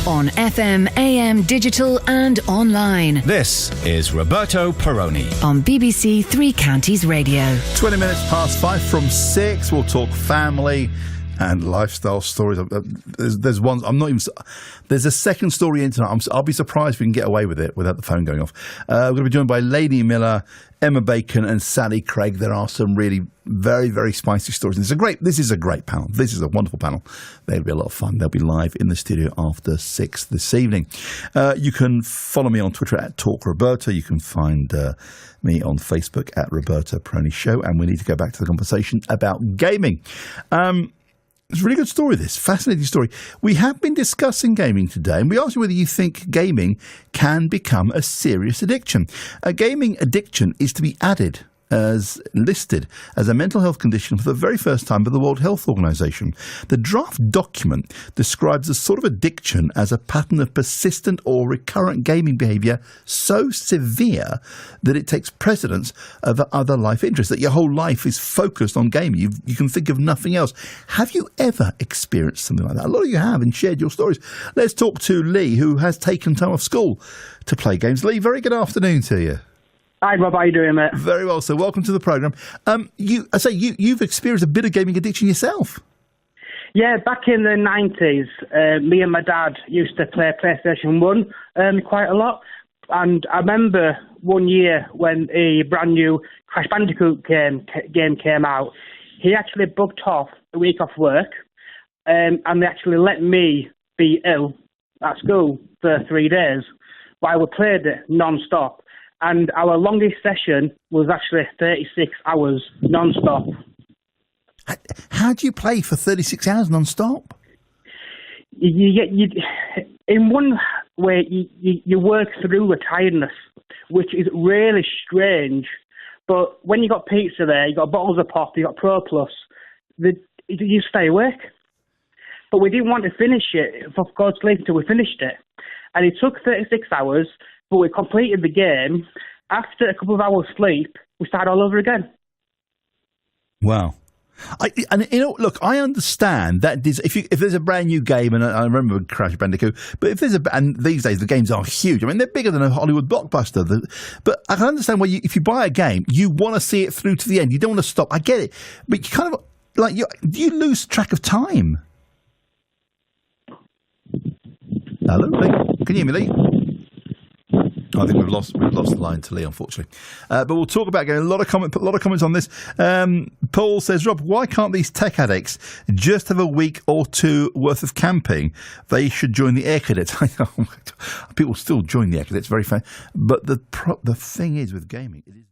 On FM, AM, digital and online. This is Roberto Perrone. On BBC Three Counties Radio. 20 minutes past 5 from 6. We'll talk family and lifestyle stories. There's one. There's a second story in tonight. I'll be surprised if we can get away with it without the phone going off. We're going to be joined by Lady Miller, Emma Bacon, and Sally Craig. There are some really very, very spicy stories. And this is a great panel. This is a wonderful panel. They'll be a lot of fun. They'll be live in the studio after 6 this evening. You can follow me on Twitter at @TalkRoberto. You can find me on Facebook at Roberto Perrone Show. And we need to go back to the conversation about gaming. It's a really good story, this. Fascinating story. We have been discussing gaming today, and we asked you whether you think gaming can become a serious addiction. A gaming addiction is to be listed as a mental health condition for the very first time by the World Health Organization. The draft document describes the sort of addiction as a pattern of persistent or recurrent gaming behavior so severe that it takes precedence over other life interests, that your whole life is focused on gaming. You can think of nothing else. Have you ever experienced something like that? A lot of you have and shared your stories. Let's talk to Lee, who has taken time off school to play games. Lee, very good afternoon to you. Hi Rob, how you doing, mate? Very well, so welcome to the programme. You've experienced a bit of gaming addiction yourself. Yeah, back in the 90s, me and my dad used to play PlayStation 1 quite a lot. And I remember one year when a brand new Crash Bandicoot game came out, he actually booked off a week off work and they actually let me be ill at school for 3 days while we played it non-stop. And our longest session was actually 36 hours non-stop. How do you play for 36 hours non-stop? In one way, you work through the tiredness, which is really strange. But when you got pizza there, you got bottles of pop, you got Pro Plus, you stay awake. But we didn't want to finish it, for God's sake, until we finished it. And it took 36 hours. But we completed the game. After a couple of hours sleep, we started all over again. Wow. Look, I understand that if there's a brand new game, and I remember Crash Bandicoot, but and these days the games are huge. I mean, they're bigger than a Hollywood blockbuster. But I can understand why if you buy a game, you want to see it through to the end. You don't want to stop. I get it. But you kind of, do you lose track of time? Hello, Lee? Can you hear me, Lee? I think we've lost the line to Lee, unfortunately. But we'll talk about again. A lot of comments on this. Paul says, Rob, why can't these tech addicts just have a week or two worth of camping? They should join the Air Cadets. People still join the Air Cadets, very fair. But the thing is with gaming, it is